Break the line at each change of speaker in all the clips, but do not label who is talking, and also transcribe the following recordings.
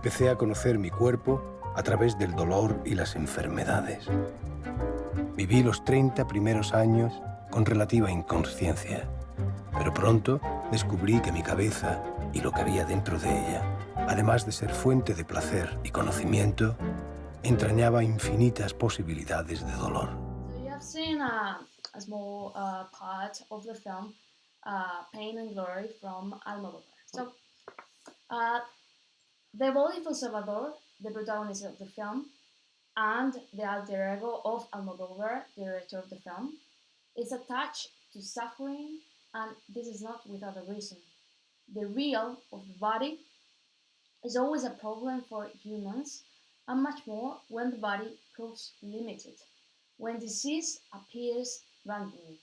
empecé a conocer mi cuerpo a través del dolor y las enfermedades. Viví los 30 primeros años con relativa inconsciencia, pero pronto descubrí que mi cabeza y lo que había dentro de ella, además de ser fuente de placer y conocimiento, entrañaba infinitas posibilidades de dolor.
So you have seen a small part of the film Pain and Glory from Almodóvar. So the body for Salvador, the protagonist of the film, and the alter ego of Almodóvar, the director of the film, is attached to suffering, and this is not without a reason. The real of the body is always a problem for humans, and much more when the body proves limited, when disease appears randomly.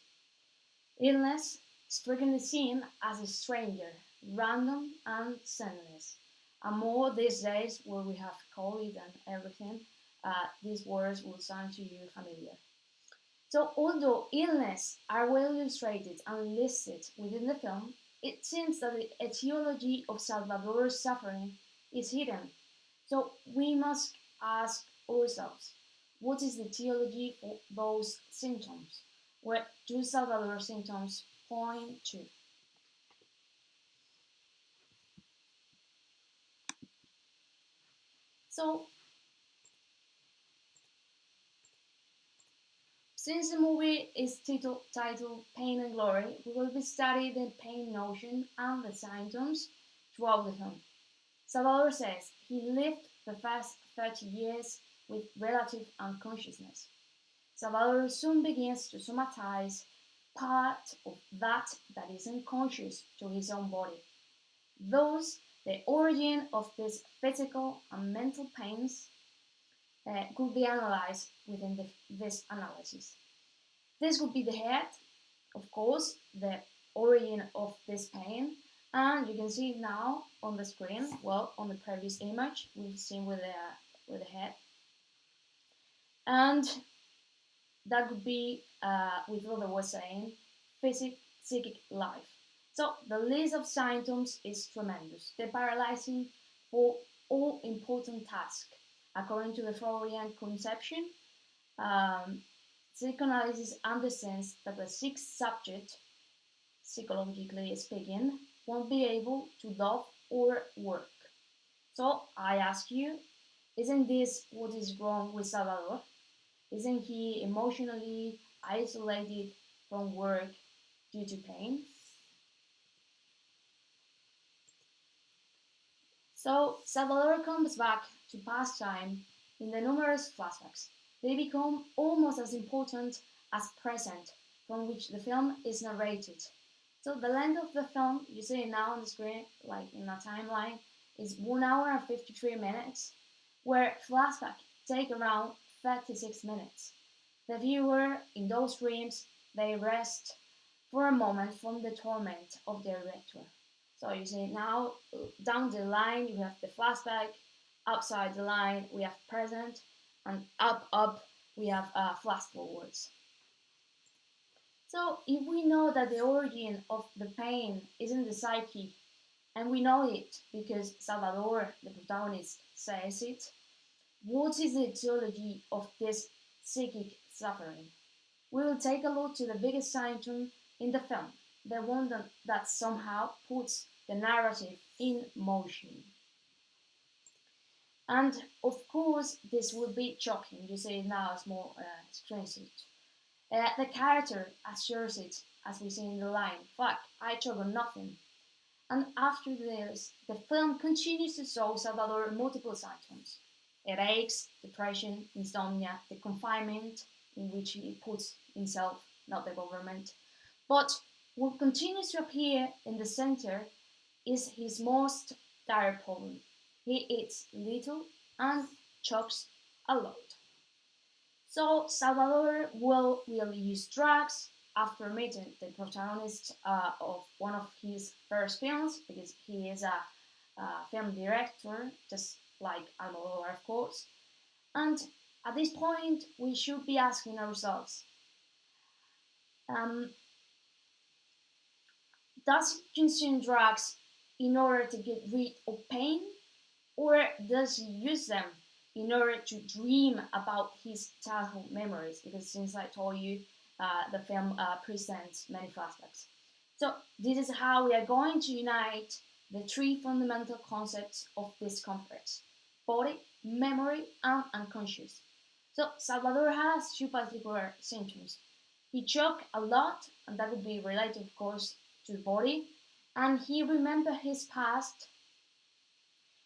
Illness is frequently seen as a stranger, random and senseless. And more these days, where we have COVID and everything, these words will sound to you familiar. So, although illness are well illustrated and listed within the film, it seems that the etiology of Salvador's suffering is hidden. So, we must ask ourselves, what is the etiology for those symptoms? Where do Salvador's symptoms point to? So, since the movie is titled Pain and Glory, we will be studying the pain notion and the symptoms throughout the film. Salvador says he lived the past 30 years with relative unconsciousness. Salvador soon begins to somatize part of that is unconscious to his own body. Thus, the origin of these physical and mental pains could be analyzed within this analysis. This would be the head, of course, the origin of this pain, and you can see it now on the screen. Well, on the previous image, we've seen with the head, and that would be, with what I was saying, psychic life. So the list of symptoms is tremendous. They're paralyzing for all important tasks. According to the Freudian conception, psychoanalysis understands that the sick subject, psychologically speaking, won't be able to love or work. So I ask you, isn't this what is wrong with Salvador? Isn't he emotionally isolated from work due to pain? So Salvador comes back to past time in the numerous flashbacks. They become almost as important as present, from which the film is narrated. So the length of the film, you see it now on the screen, like in a timeline, is 1 hour and 53 minutes, where flashbacks take around 36 minutes. The viewer, in those dreams, they rest for a moment from the torment of the director. So you see now, down the line, you have the flashback, upside the line, we have present, and up, we have flash forwards. So if we know that the origin of the pain is in the psyche, and we know it because Salvador, the protagonist, says it, what is the etiology of this psychic suffering? We will take a look to the biggest symptom in the film, the one that somehow puts the narrative in motion. And of course, this will be shocking. You see it now as more strange. The character assures it, as we see in the line, fuck, I took on nothing. And after this, the film continues to show Salvador multiple symptoms. Headaches, depression, insomnia, the confinement in which he puts himself, not the government. But what continues to appear in the center is his most dire problem. He eats little and chops a lot. So Salvador will use drugs after meeting the protagonist of one of his first films, because he is a film director, just like Almodóvar, of course. And at this point, we should be asking ourselves, does he consume drugs in order to get rid of pain, Or does he use them in order to dream about his childhood memories? Because since I told you, the film presents many flashbacks. So this is how we are going to unite the three fundamental concepts of discomfort: body, memory, and unconscious. So Salvador has two particular symptoms. He choked a lot, and that would be related, of course, to the body, and he remembered his past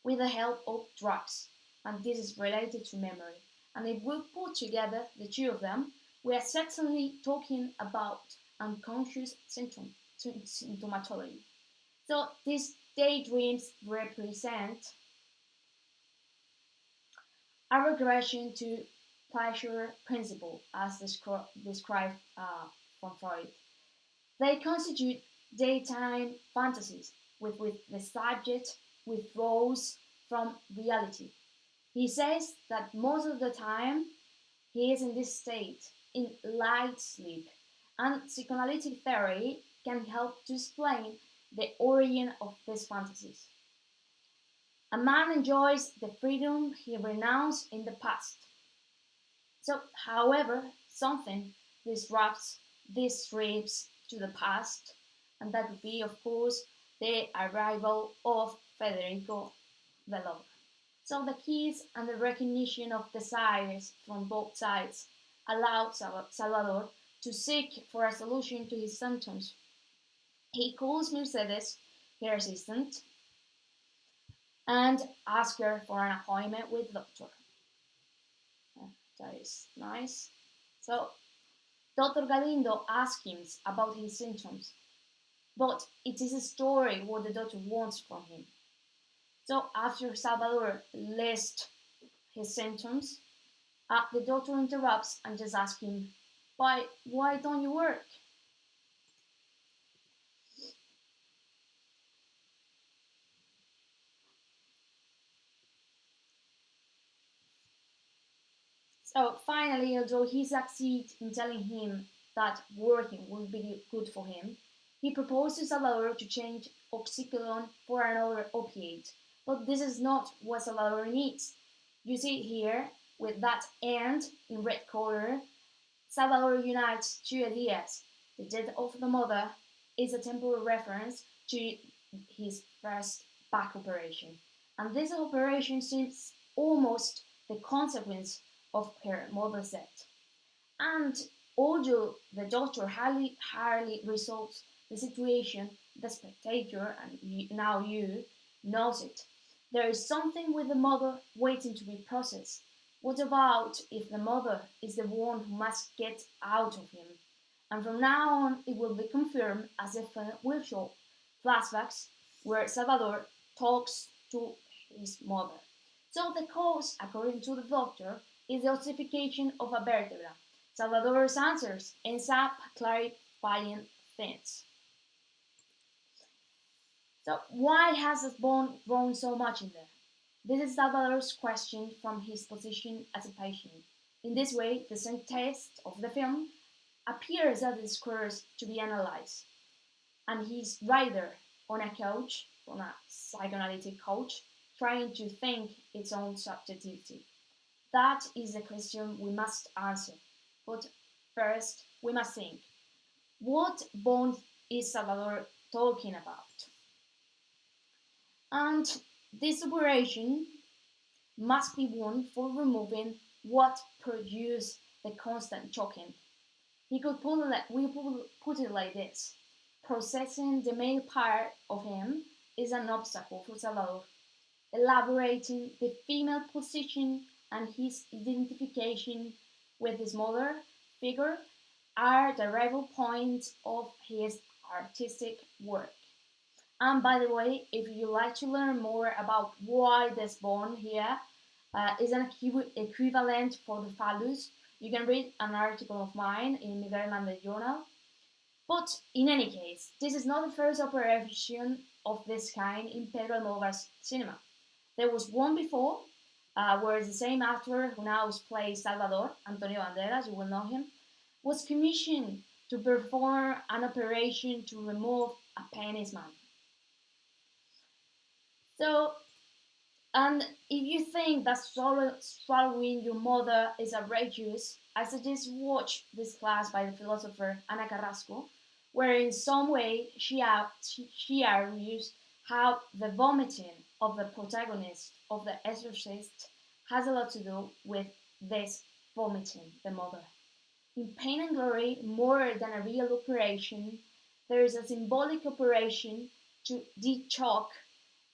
with the help of drugs, and this is related to memory. And if we put together the two of them, we are certainly talking about unconscious symptomatology. So these daydreams represent a regression to pleasure principle, as described from Freud. They constitute daytime fantasies with the subject withdraws from reality. He says that most of the time he is in this state, in light sleep, and psychoanalytic theory can help to explain the origin of these fantasies. A man enjoys the freedom he renounced in the past. So, however, something disrupts these trips to the past, and that would be, of course, the arrival of Federico the lover. So the keys and the recognition of desires from both sides allowed Salvador to seek for a solution to his symptoms. He calls Mercedes, her assistant, and asks her for an appointment with the doctor. That is nice. So Dr. Galindo asks him about his symptoms, but it is a story what the doctor wants from him. So after Salvador lists his symptoms, the doctor interrupts and just asks him, why don't you work? So finally, although he succeeds in telling him that working will be good for him, he proposes to Salvador to change oxycodone for another opiate. But this is not what Salvador needs. You see here, with that "and" in red color, Salvador unites two ideas. The death of the mother is a temporary reference to his first back operation, and this operation seems almost the consequence of her mother's death. And although the doctor hardly resolves the situation, the spectator, and now you, knows it. There is something with the mother waiting to be processed. What about if the mother is the one who must get out of him? And from now on, it will be confirmed as if will show flashbacks where Salvador talks to his mother. So the cause, according to the doctor, is the ossification of a vertebra. Salvador's answers ends up clarifying things. So why has this bone grown so much in there? This is Salvador's question from his position as a patient. In this way, the text of the film appears as a discourse to be analyzed, and he's rather on a couch, on a psychoanalytic couch, trying to think its own subjectivity. That is the question we must answer. But first, we must think, what bond is Salvador talking about? And this operation must be one for removing what produced the constant choking. We put it like this: processing the male part of him is an obstacle for Salvador. Elaborating the female position and his identification with his mother figure are the rival points of his artistic work. And by the way, if you like to learn more about why this bone here is an equivalent for the phallus, you can read an article of mine in Miguel Hernandez journal. But in any case, this is not the first operation of this kind in Pedro Almodóvar's cinema. There was one before, where the same actor who now plays Salvador, Antonio Banderas, you will know him, was commissioned to perform an operation to remove a penis man. So And if you think that swallowing your mother is outrageous, I suggest watch this class by the philosopher Ana Carrasco, where in some way she argues how the vomiting of the protagonist of The Exorcist has a lot to do with this vomiting the mother. In Pain and Glory, more than a real operation, there is a symbolic operation to de-choke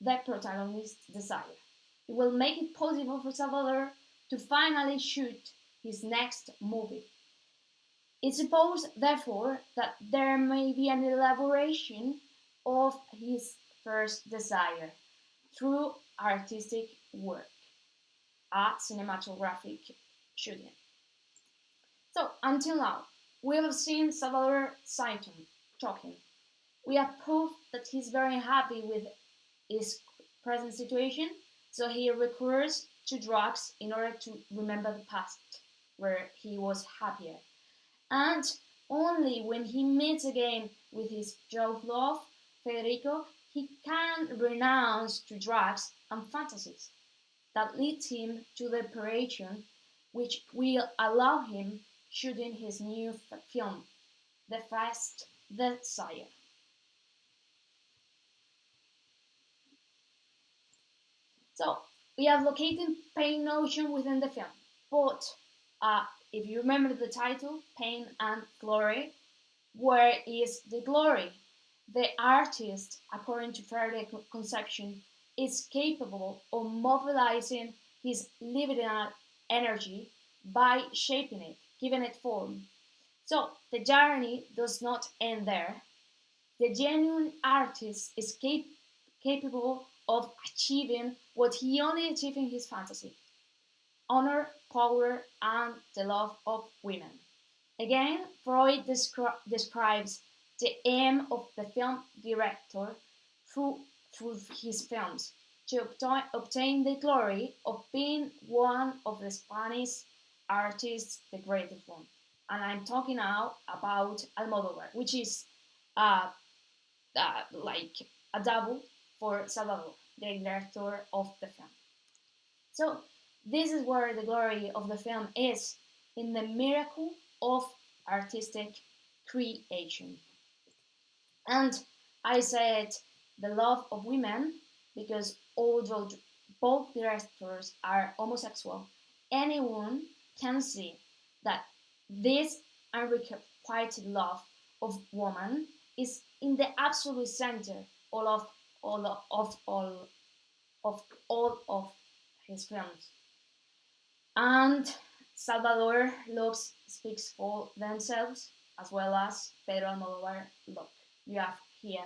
the protagonist's desire. It will make it possible for Salvador to finally shoot his next movie. It's supposed, therefore, that there may be an elaboration of his first desire through artistic work, a cinematographic shooting. So, until now, we have seen Salvador Sainton talking. We have proof that he's very happy with his present situation, so he recurs to drugs in order to remember the past where he was happier. And only when he meets again with his true love, Federico, he can renounce to drugs and fantasies that leads him to the operation which will allow him shooting his new film, The Fast Desire. So we have located pain notion within the film, but if you remember the title, Pain and Glory, where is the glory? The artist, according to Faraday's conception, is capable of mobilizing his libidinal energy by shaping it, giving it form. So the journey does not end there. The genuine artist is capable of achieving what he only achieved in his fantasy: honor, power, and the love of women. Again, Freud describes the aim of the film director through, through his films to obtain the glory of being one of the Spanish artists, the greatest one. And I'm talking now about Almodóvar, which is uh, like a double for Salvador, the director of the film. So this is where the glory of the film is, in the miracle of artistic creation. And I said the love of women because although both directors are homosexual, anyone can see that this unrequited love of woman is in the absolute center all of, of all all of his films. And Salvador looks speaks for themselves as well as Pedro Almodóvar look. You have here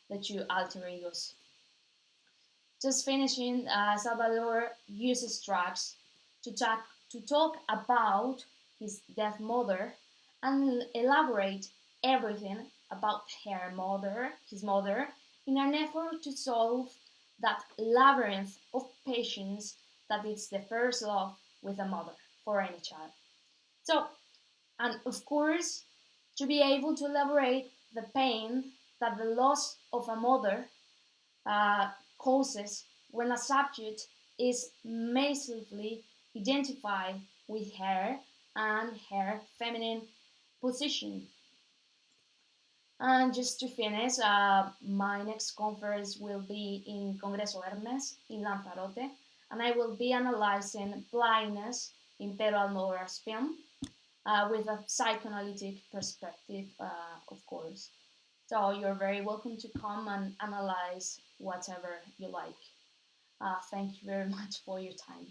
the two alter egos. Just finishing, Salvador uses drugs to talk about his dead mother and elaborate everything about his mother, in an effort to solve that labyrinth of patience that is the first love with a mother for any child. So, and of course, to be able to elaborate the pain that the loss of a mother uh, causes when a subject is massively identified with her and her feminine position. And just to finish, my next conference will be in Congreso Hermes in Lanzarote, and I will be analyzing blindness in Pedro Almodóvar's film with a psychoanalytic perspective, of course. So you're very welcome to come and analyze whatever you like. Thank you very much for your time.